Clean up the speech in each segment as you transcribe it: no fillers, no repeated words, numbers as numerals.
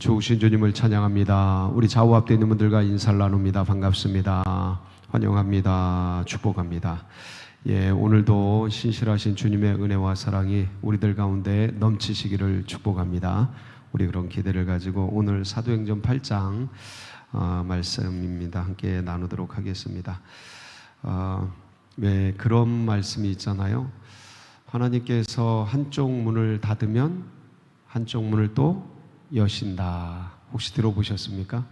좋으신 주님을 찬양합니다. 우리 좌우 앞에 있는 분들과 인사를 나눕니다. 반갑습니다. 환영합니다. 축복합니다. 오늘도 신실하신 주님의 은혜와 사랑이 우리들 가운데 넘치시기를 축복합니다. 우리 그런 기대를 가지고 오늘 사도행전 8장 말씀입니다. 함께 나누도록 하겠습니다. 그런 말씀이 있잖아요. 하나님께서 한쪽 문을 닫으면 한쪽 문을 또 여신다. 혹시 들어보셨습니까?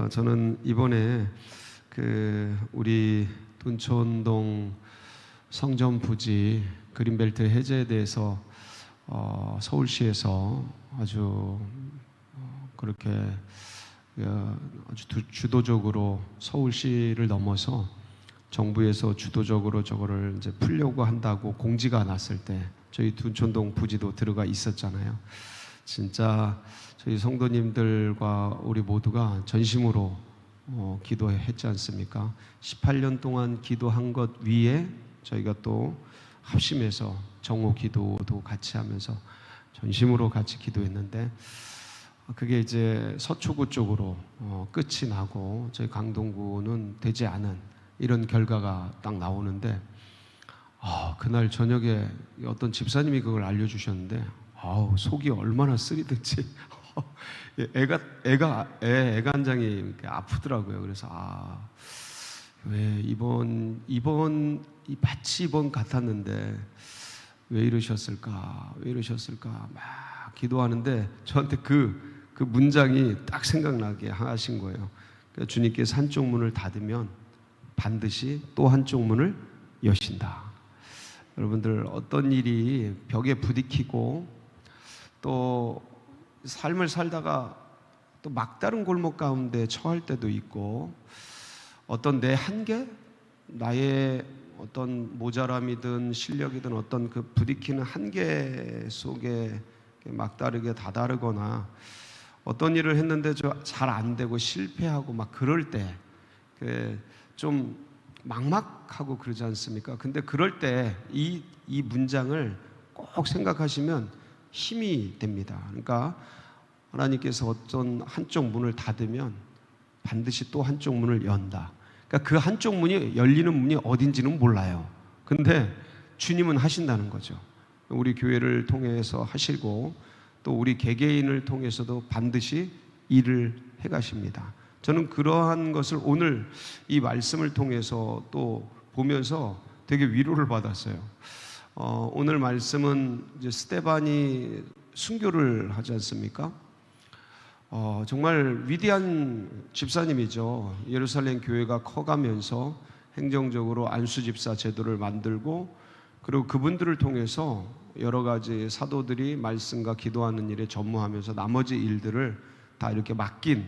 저는 이번에 우리 둔촌동 성전 부지 그린벨트 해제에 대해서 서울시에서 아주 그렇게 아주 주도적으로 서울시를 넘어서 정부에서 주도적으로 저거를 이제 풀려고 한다고 공지가 났을 때 저희 둔촌동 부지도 들어가 있었잖아요. 진짜 저희 성도님들과 우리 모두가 전심으로 기도했지 않습니까? 18년 동안 기도한 것 위에 저희가 또 합심해서 정오 기도도 같이 하면서 전심으로 같이 기도했는데 그게 이제 서초구 쪽으로 끝이 나고 저희 강동구는 되지 않은 이런 결과가 딱 나오는데 그날 저녁에 어떤 집사님이 그걸 알려주셨는데 속이 얼마나 쓰리든지 애간장이 아프더라고요. 그래서 왜 마치 이번 같았는데 왜 이러셨을까 막 기도하는데 저한테 그 문장이 딱 생각나게 하신 거예요. 그러니까 주님께서 한쪽 문을 닫으면 반드시 또 한쪽 문을 여신다. 여러분들 어떤 일이 벽에 부딪히고 또 삶을 살다가 또 막다른 골목 가운데 처할 때도 있고 어떤 내 한계, 나의 어떤 모자람이든 실력이든 어떤 그 부딪히는 한계 속에 막다르게 다다르거나 어떤 일을 했는데 잘 안 되고 실패하고 막 그럴 때 좀 막막하고 그러지 않습니까? 근데 그럴 때 이 문장을 꼭 생각하시면 힘이 됩니다. 그러니까 하나님께서 어떤 한쪽 문을 닫으면 반드시 또 한쪽 문을 연다. 그러니까 그 한쪽 문이 열리는 문이 어딘지는 몰라요. 근데 주님은 하신다는 거죠. 우리 교회를 통해서 하시고 또 우리 개개인을 통해서도 반드시 일을 해가십니다. 저는 그러한 것을 오늘 이 말씀을 통해서 또 보면서 되게 위로를 받았어요. 오늘 말씀은 이제 스데반이 순교를 하지 않습니까? 정말 위대한 집사님이죠. 예루살렘 교회가 커가면서 행정적으로 안수집사 제도를 만들고 그리고 그분들을 통해서 여러 가지 사도들이 말씀과 기도하는 일에 전무하면서 나머지 일들을 다 이렇게 맡긴,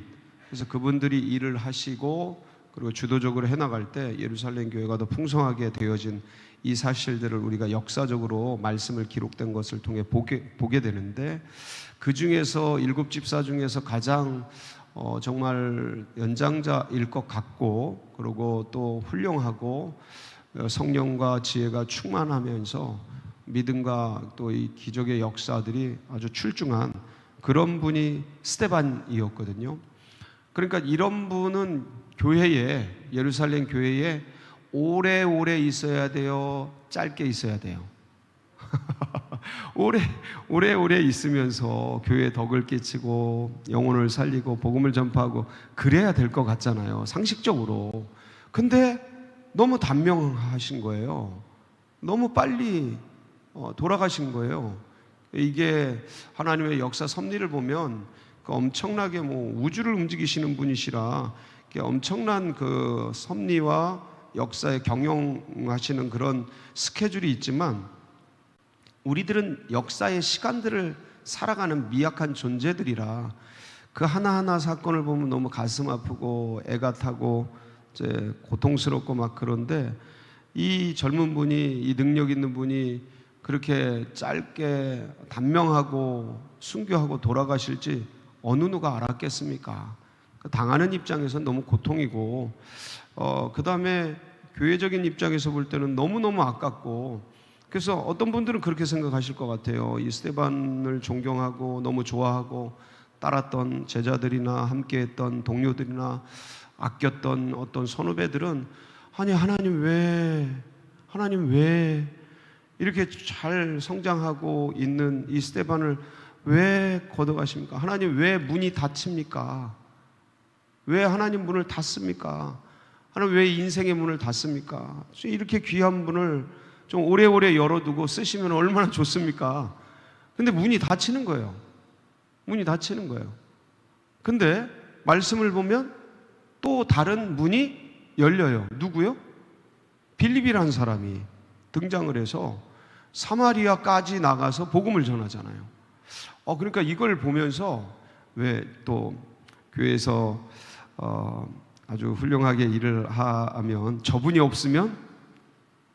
그래서 그분들이 일을 하시고 그리고 주도적으로 해나갈 때 예루살렘 교회가 더 풍성하게 되어진 이 사실들을 우리가 역사적으로 말씀을 기록된 것을 통해 보게 되는데, 그 중에서 7 집사 중에서 가장 정말 연장자일 것 같고 그리고 또 훌륭하고 성령과 지혜가 충만하면서 믿음과 또 이 기적의 역사들이 아주 출중한 그런 분이 스데반이었거든요. 그러니까 이런 분은 교회에, 예루살렘 교회에 오래오래 있어야 돼요? 짧게 있어야 돼요? 오래오래 있으면서 교회에 덕을 끼치고 영혼을 살리고 복음을 전파하고 그래야 될 것 같잖아요, 상식적으로. 근데 너무 단명하신 거예요. 너무 빨리 돌아가신 거예요. 이게 하나님의 역사 섭리를 보면 엄청나게 우주를 움직이시는 분이시라 엄청난 그 섭리와 역사에 경영하시는 그런 스케줄이 있지만, 우리들은 역사의 시간들을 살아가는 미약한 존재들이라 그 하나하나 사건을 보면 너무 가슴 아프고 애가 타고 이제 고통스럽고 막 그런데, 이 젊은 분이, 이 능력 있는 분이 그렇게 짧게 단명하고 순교하고 돌아가실지 어느 누가 알았겠습니까? 당하는 입장에서 너무 고통이고, 그 다음에 교회적인 입장에서 볼 때는 너무너무 아깝고, 그래서 어떤 분들은 그렇게 생각하실 것 같아요. 이 스데반을 존경하고 너무 좋아하고 따랐던 제자들이나 함께했던 동료들이나 아꼈던 어떤 선후배들은 아니 하나님 왜 이렇게 잘 성장하고 있는 이 스데반을 왜 걷어가십니까? 하나님 왜 문이 닫힙니까? 왜 하나님 문을 닫습니까? 하나님 왜 인생의 문을 닫습니까? 이렇게 귀한 분을 좀 오래오래 열어두고 쓰시면 얼마나 좋습니까? 근데 문이 닫히는 거예요. 문이 닫히는 거예요. 근데 말씀을 보면 또 다른 문이 열려요. 누구요? 빌립이라는 사람이 등장을 해서 사마리아까지 나가서 복음을 전하잖아요. 그러니까 이걸 보면서 왜 또 교회에서 아주 훌륭하게 일을 하면 저분이 없으면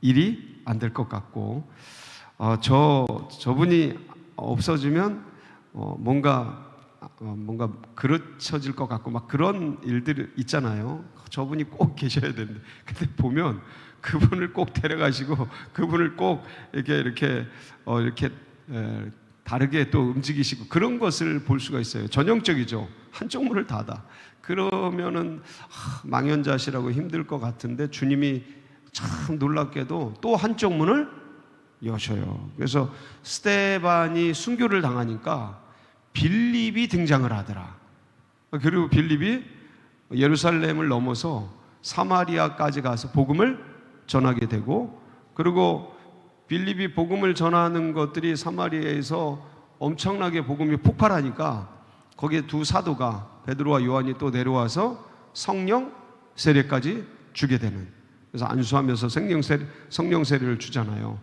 일이 안 될 것 같고 저분이 없어지면 뭔가 그르쳐질 것 같고 막 그런 일들 있잖아요. 저분이 꼭 계셔야 되는데 근데 보면 그분을 꼭 데려가시고 그분을 꼭 이렇게 다르게 또 움직이시고 그런 것을 볼 수가 있어요. 전형적이죠. 한쪽 문을 닫아. 그러면은 망연자실하고 힘들 것 같은데 주님이 참 놀랍게도 또 한쪽 문을 여셔요. 그래서 스데반이 순교를 당하니까 빌립이 등장을 하더라. 그리고 빌립이 예루살렘을 넘어서 사마리아까지 가서 복음을 전하게 되고, 그리고 빌립이 복음을 전하는 것들이 사마리아에서 엄청나게 복음이 폭발하니까 거기에 두 사도가 베드로와 요한이 또 내려와서 성령 세례까지 주게 되는, 그래서 안수하면서 성령 세례를 주잖아요.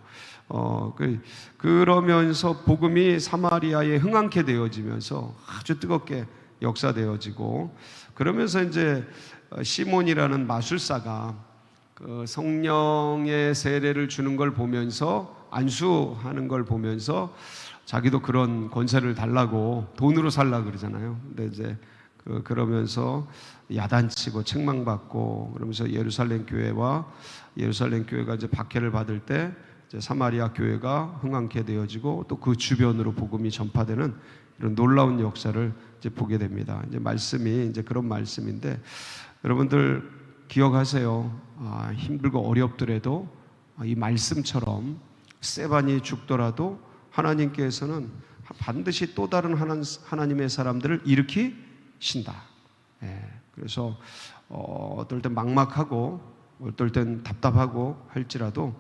그러면서 복음이 사마리아에 흥황케 되어지면서 아주 뜨겁게 역사되어지고, 그러면서 이제 시몬이라는 마술사가 그 성령의 세례를 주는 걸 보면서, 안수하는 걸 보면서 자기도 그런 권세를 달라고 돈으로 살라 그러잖아요. 근데 이제 그러면서 야단치고 책망받고 그러면서 예루살렘 교회가 이제 박해를 받을 때 이제 사마리아 교회가 흥황케 되어지고 또 그 주변으로 복음이 전파되는 이런 놀라운 역사를 이제 보게 됩니다. 이제 말씀이 이제 그런 말씀인데, 여러분들 기억하세요. 힘들고 어렵더라도 이 말씀처럼 스데반이 죽더라도 하나님께서는 반드시 또 다른 하나님의 사람들을 일으키신다. 그래서 어떨 땐 막막하고 어떨 땐 답답하고 할지라도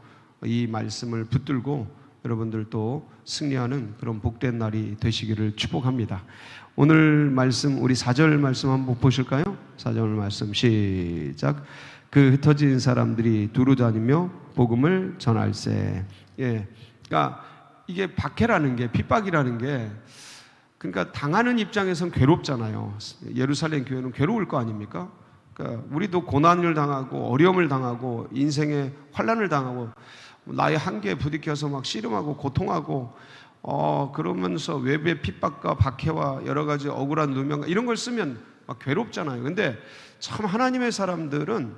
이 말씀을 붙들고 여러분들도 승리하는 그런 복된 날이 되시기를 축복합니다. 오늘 말씀, 우리 4절 말씀 한번 보실까요? 4절 말씀 시작. 그 흩어진 사람들이 두루 다니며 복음을 전할세. 그러니까 이게 박해라는 게, 핍박이라는 게, 그러니까 당하는 입장에선 괴롭잖아요. 예루살렘 교회는 괴로울 거 아닙니까? 그러니까 우리도 고난을 당하고 어려움을 당하고 인생의 환난을 당하고 나의 한계에 부딪혀서 막 씨름하고 고통하고 그러면서 외부의 핍박과 박해와 여러 가지 억울한 누명 이런 걸 쓰면 막 괴롭잖아요. 근데 참 하나님의 사람들은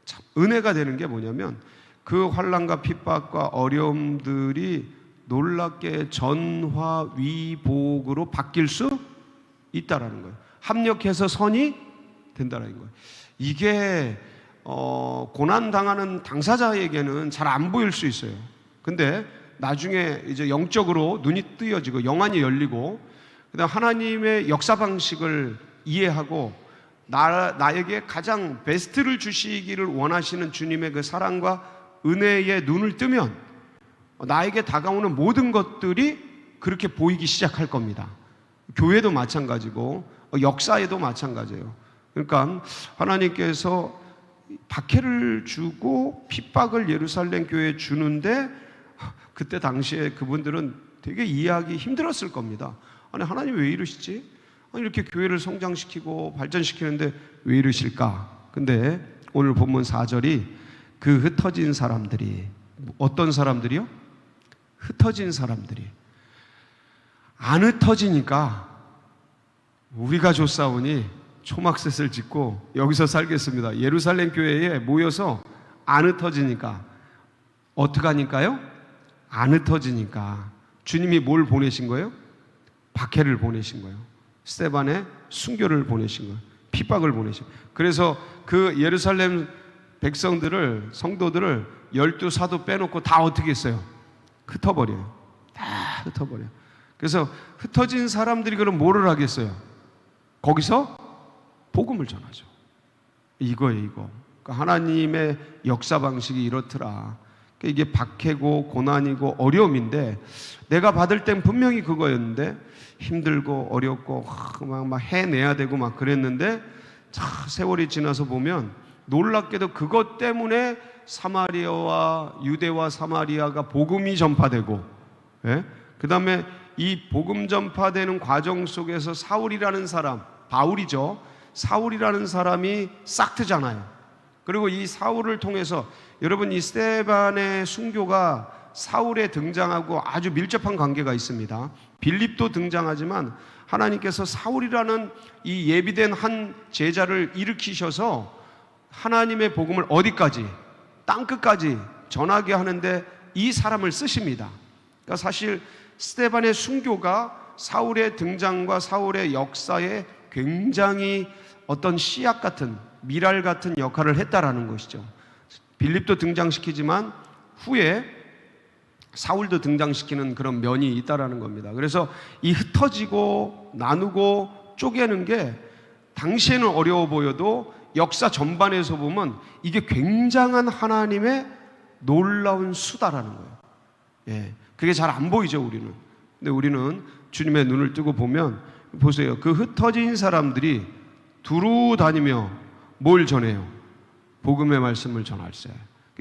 참 은혜가 되는 게 뭐냐면 그 환난과 핍박과 어려움들이 놀랍게 전화위복으로 바뀔 수 있다라는 거예요. 합력해서 선이 된다라는 거예요. 이게 고난당하는 당사자에게는 잘 안 보일 수 있어요. 근데 나중에 이제 영적으로 눈이 뜨여지고 영안이 열리고 그다음 하나님의 역사 방식을 이해하고 나에게 가장 베스트를 주시기를 원하시는 주님의 그 사랑과 은혜의 눈을 뜨면 나에게 다가오는 모든 것들이 그렇게 보이기 시작할 겁니다. 교회도 마찬가지고 역사에도 마찬가지예요. 그러니까 하나님께서 박해를 주고 핍박을 예루살렘 교회에 주는데 그때 당시에 그분들은 되게 이해하기 힘들었을 겁니다. 아니 하나님 왜 이러시지? 아니 이렇게 교회를 성장시키고 발전시키는데 왜 이러실까? 근데 오늘 본문 4절이 그 흩어진 사람들이, 어떤 사람들이요? 흩어진 사람들이 안 흩어지니까 우리가 좋사오니 초막셋을 짓고 여기서 살겠습니다. 예루살렘 교회에 모여서 안 흩어지니까 어떻게 하니까요? 안 흩어지니까 주님이 뭘 보내신 거예요? 박해를 보내신 거예요. 스데반의 순교를 보내신 거예요. 핍박을 보내신 거예요. 그래서 그 예루살렘 백성들을, 성도들을 12사도 빼놓고 다 어떻게 했어요? 흩어버려요. 다 흩어버려요. 그래서 흩어진 사람들이 그럼 뭐를 하겠어요? 거기서 복음을 전하죠. 이거예요, 이거. 그러니까 하나님의 역사 방식이 이렇더라. 그러니까 이게 박해고 고난이고 어려움인데, 내가 받을 땐 분명히 그거였는데 힘들고 어렵고 막 해내야 되고 막 그랬는데, 세월이 지나서 보면 놀랍게도 그것 때문에 사마리아와 유대와 사마리아가 복음이 전파되고, 예? 그 다음에 이 복음 전파되는 과정 속에서 사울이라는 사람, 바울이죠. 사울이라는 사람이 싹트잖아요. 그리고 이 사울을 통해서, 여러분, 이 스데반의 순교가 사울에 등장하고 아주 밀접한 관계가 있습니다. 빌립도 등장하지만 하나님께서 사울이라는 이 예비된 한 제자를 일으키셔서 하나님의 복음을 어디까지? 땅끝까지 전하게 하는데 이 사람을 쓰십니다. 그러니까 사실 스데반의 순교가 사울의 등장과 사울의 역사에 굉장히 어떤 씨앗 같은, 미랄 같은 역할을 했다라는 것이죠. 빌립도 등장시키지만 후에 사울도 등장시키는 그런 면이 있다라는 겁니다. 그래서 이 흩어지고 나누고 쪼개는 게 당시에는 어려워 보여도 역사 전반에서 보면 이게 굉장한 하나님의 놀라운 수다라는 거예요. 예, 그게 잘 안 보이죠, 우리는. 근데 우리는 주님의 눈을 뜨고 보면, 보세요. 그 흩어진 사람들이 두루 다니며 뭘 전해요? 복음의 말씀을 전할세.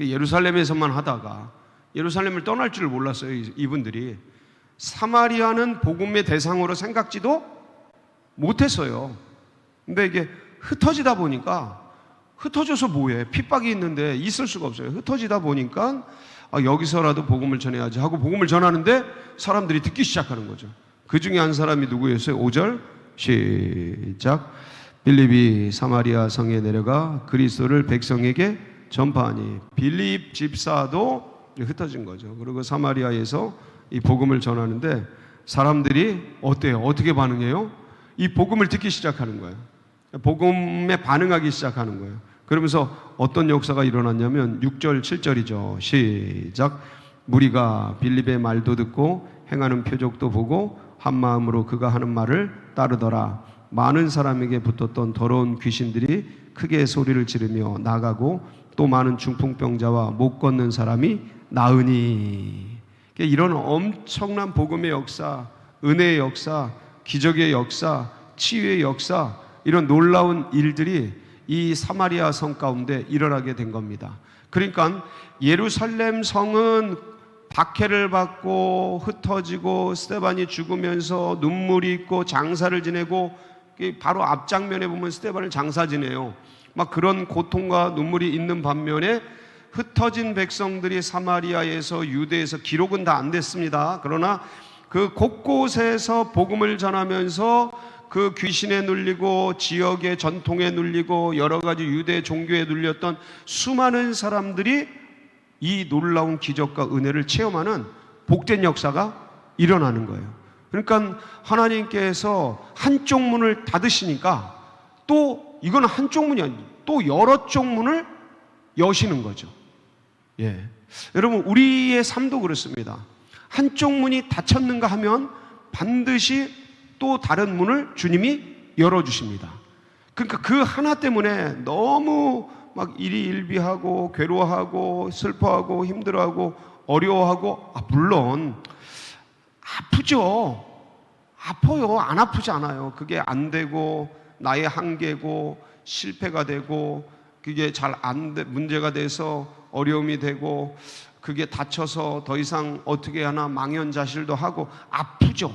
예루살렘에서만 하다가 예루살렘을 떠날 줄 몰랐어요, 이분들이. 사마리아는 복음의 대상으로 생각지도 못했어요. 근데 이게 흩어지다 보니까, 흩어져서 뭐해? 핍박이 있는데 있을 수가 없어요. 흩어지다 보니까 여기서라도 복음을 전해야지 하고 복음을 전하는데 사람들이 듣기 시작하는 거죠. 그 중에 한 사람이 누구였어요? 5절 시작. 빌립이 사마리아 성에 내려가 그리스도를 백성에게 전파하니, 빌립 집사도 흩어진 거죠. 그리고 사마리아에서 이 복음을 전하는데 사람들이 어때요? 어떻게 반응해요? 이 복음을 듣기 시작하는 거예요. 복음에 반응하기 시작하는 거예요. 그러면서 어떤 역사가 일어났냐면 6절 7절이죠 시작. 무리가 빌립의 말도 듣고 행하는 표적도 보고 한 마음으로 그가 하는 말을 따르더라. 많은 사람에게 붙었던 더러운 귀신들이 크게 소리를 지르며 나가고 또 많은 중풍병자와 못 걷는 사람이 나으니. 이런 엄청난 복음의 역사, 은혜의 역사, 기적의 역사, 치유의 역사, 이런 놀라운 일들이 이 사마리아 성 가운데 일어나게 된 겁니다. 그러니까 예루살렘 성은 박해를 받고 흩어지고 스데반이 죽으면서 눈물이 있고 장사를 지내고, 바로 앞장면에 보면 스데반을 장사 지내요. 막 그런 고통과 눈물이 있는 반면에 흩어진 백성들이 사마리아에서 유대에서, 기록은 다 안 됐습니다. 그러나 그 곳곳에서 복음을 전하면서 그 귀신에 눌리고 지역의 전통에 눌리고 여러 가지 유대 종교에 눌렸던 수많은 사람들이 이 놀라운 기적과 은혜를 체험하는 복된 역사가 일어나는 거예요. 그러니까 하나님께서 한쪽 문을 닫으시니까 또 이건 한쪽 문이 아니고 또 여러 쪽 문을 여시는 거죠. 예, 여러분, 우리의 삶도 그렇습니다. 한쪽 문이 닫혔는가 하면 반드시 또 다른 문을 주님이 열어주십니다. 그러니까 그 하나 때문에 너무 막 일희일비하고 괴로워하고 슬퍼하고 힘들어하고 어려워하고, 물론 아프죠. 아파요. 안 아프지 않아요. 그게 안 되고 나의 한계고 실패가 되고 그게 잘 안 돼, 문제가 돼서 어려움이 되고 그게 다쳐서 더 이상 어떻게 하나 망연자실도 하고 아프죠.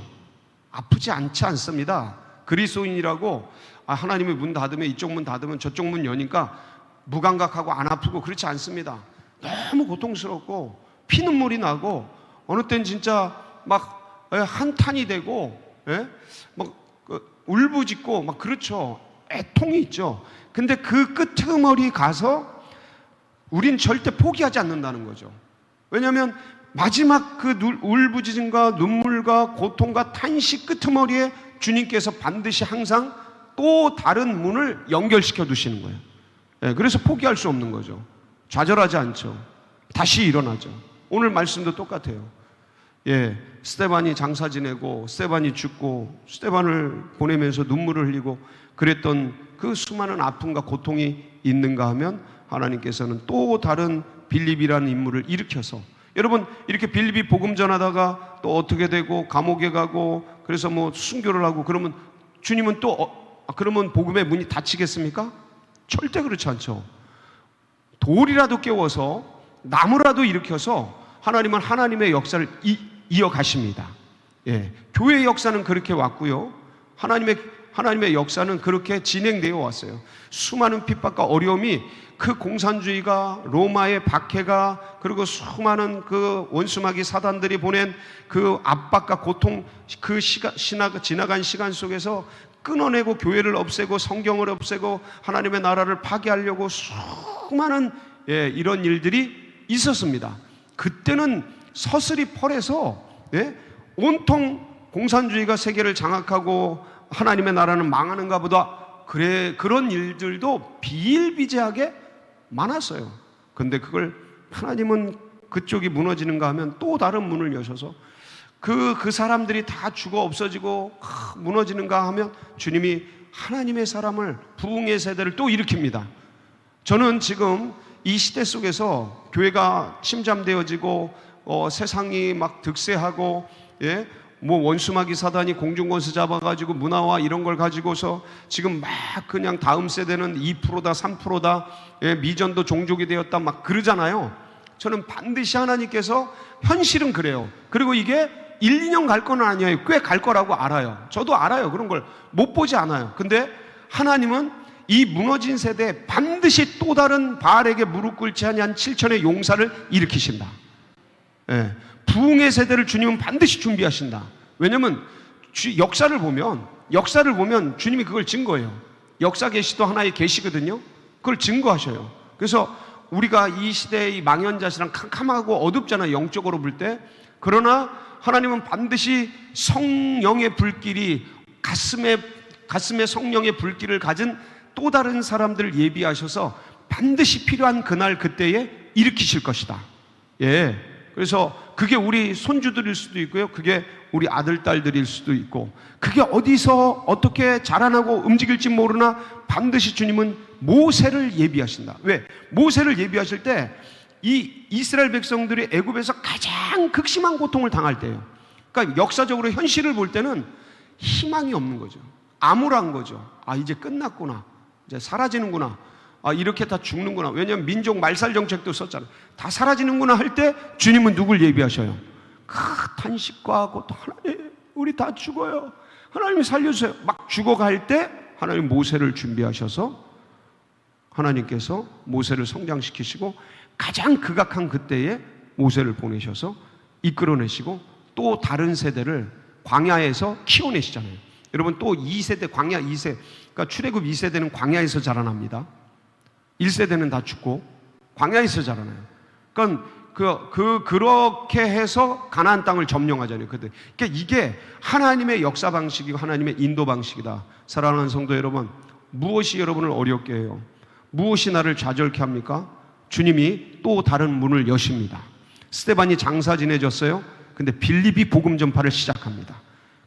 아프지 않지 않습니다. 그리스도인이라고 하나님의 문 닫으면, 이쪽 문 닫으면 저쪽 문 여니까 무감각하고 안 아프고 그렇지 않습니다. 너무 고통스럽고 피눈물이 나고 어느 땐 진짜 막 한탄이 되고, 막 울부짖고 막 그렇죠. 애통이 있죠. 근데 그 끄트머리 가서 우린 절대 포기하지 않는다는 거죠. 왜냐하면 마지막 그 울부짖음과 눈물과 고통과 탄식 끄트머리에 주님께서 반드시 항상 또 다른 문을 연결시켜 두시는 거예요. 예, 그래서 포기할 수 없는 거죠. 좌절하지 않죠. 다시 일어나죠. 오늘 말씀도 똑같아요. 예, 스데반이 장사 지내고 스데반이 죽고 스데반을 보내면서 눈물을 흘리고 그랬던 그 수많은 아픔과 고통이 있는가 하면 하나님께서는 또 다른 빌립이라는 인물을 일으켜서, 여러분 이렇게 빌립이 복음 전하다가 또 어떻게 되고 감옥에 가고 그래서 뭐 순교를 하고 그러면 주님은 또 그러면 복음의 문이 닫히겠습니까? 절대 그렇지 않죠. 돌이라도 깨워서 나무라도 일으켜서 하나님은 하나님의 역사를 이어가십니다. 예, 교회의 역사는 그렇게 왔고요. 하나님의 역사는 그렇게 진행되어 왔어요. 수많은 핍박과 어려움이 그 공산주의가 로마의 박해가 그리고 수많은 그 원수마귀 사단들이 보낸 그 압박과 고통 그 지나간 시간 속에서 끊어내고 교회를 없애고 성경을 없애고 하나님의 나라를 파괴하려고 수많은 이런 일들이 있었습니다. 그때는 서슬이 펄해서 온통 공산주의가 세계를 장악하고 하나님의 나라는 망하는가 보다 그런 일들도 비일비재하게 많았어요. 근데 그걸 하나님은 그쪽이 무너지는가 하면 또 다른 문을 여셔서 그 사람들이 다 죽어 없어지고 무너지는가 하면 주님이 하나님의 사람을 부흥의 세대를 또 일으킵니다. 저는 지금 이 시대 속에서 교회가 침잠되어지고 세상이 막 득세하고 뭐 원수마귀 사단이 공중권세 잡아가지고 문화와 이런 걸 가지고서 지금 막 그냥 다음 세대는 2%다 3%다 미전도 종족이 되었다 막 그러잖아요. 저는 반드시 하나님께서 현실은 그래요. 그리고 이게 1, 2년 갈 건 아니에요. 꽤 갈 거라고 알아요. 저도 알아요. 그런 걸 못 보지 않아요. 근데 하나님은 이 무너진 세대에 반드시 또 다른 바알에게 무릎 꿇지 아니한 7천의 용사를 일으키신다. 부흥의 세대를 주님은 반드시 준비하신다. 왜냐하면 역사를 보면 주님이 그걸 증거해요. 역사 계시도 하나의 계시거든요. 그걸 증거하셔요. 그래서 우리가 이 시대의 망연자실한 캄캄하고 어둡잖아요. 영적으로 볼 때. 그러나 하나님은 반드시 성령의 불길이 가슴에 성령의 불길을 가진 또 다른 사람들을 예비하셔서 반드시 필요한 그날 그때에 일으키실 것이다. 예. 그래서 그게 우리 손주들일 수도 있고요. 그게 우리 아들, 딸들일 수도 있고, 그게 어디서 어떻게 자라나고 움직일지 모르나 반드시 주님은 모세를 예비하신다. 왜? 모세를 예비하실 때 이 이스라엘 백성들이 애굽에서 가장 극심한 고통을 당할 때예요. 그러니까 역사적으로 현실을 볼 때는 희망이 없는 거죠. 암울한 거죠. 이제 끝났구나. 이제 사라지는구나. 이렇게 다 죽는구나. 왜냐하면 민족 말살 정책도 썼잖아요. 다 사라지는구나 할 때 주님은 누굴 예비하셔요? 탄식과 고통. 하나님, 우리 다 죽어요. 하나님이 살려주세요. 막 죽어갈 때 하나님 모세를 준비하셔서 하나님께서 모세를 성장시키시고 가장 극악한 그때에 모세를 보내셔서 이끌어내시고 또 다른 세대를 광야에서 키워내시잖아요. 여러분 또 2세대, 광야 2세, 그러니까 출애굽 2세대는 광야에서 자라납니다. 1세대는 다 죽고 광야에서 자라나요. 그러니까 그렇게 해서 가나안 땅을 점령하잖아요. 그러니까 이게 하나님의 역사 방식이고 하나님의 인도 방식이다. 사랑하는 성도 여러분, 무엇이 여러분을 어렵게 해요? 무엇이 나를 좌절케 합니까? 주님이 또 다른 문을 여십니다. 스데반이 장사 지내졌어요. 근데 빌립이 복음 전파를 시작합니다.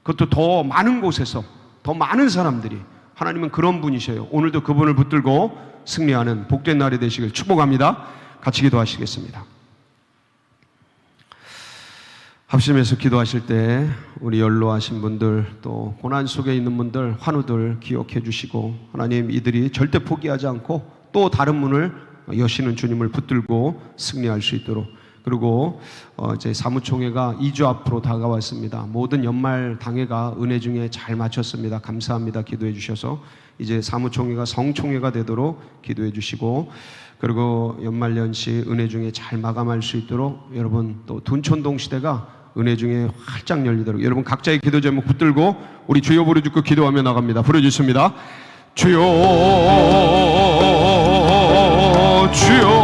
그것도 더 많은 곳에서 더 많은 사람들이, 하나님은 그런 분이셔요. 오늘도 그분을 붙들고 승리하는 복된 날이 되시길 축복합니다. 같이 기도하시겠습니다. 합심해서 기도하실 때 우리 연로하신 분들, 또 고난 속에 있는 분들, 환우들 기억해 주시고, 하나님 이들이 절대 포기하지 않고 또 다른 문을 여시는 주님을 붙들고 승리할 수 있도록. 그리고 이제 사무총회가 2주 앞으로 다가왔습니다. 모든 연말 당회가 은혜 중에 잘 마쳤습니다. 감사합니다. 기도해 주셔서 이제 사무총회가 성총회가 되도록 기도해 주시고, 그리고 연말연시 은혜 중에 잘 마감할 수 있도록 여러분, 또 둔촌동 시대가 은혜 중에 활짝 열리도록 여러분 각자의 기도 제목 붙들고 우리 주여 부르짖고 기도하며 나갑니다. 부르짖습니다. 주여, 주여.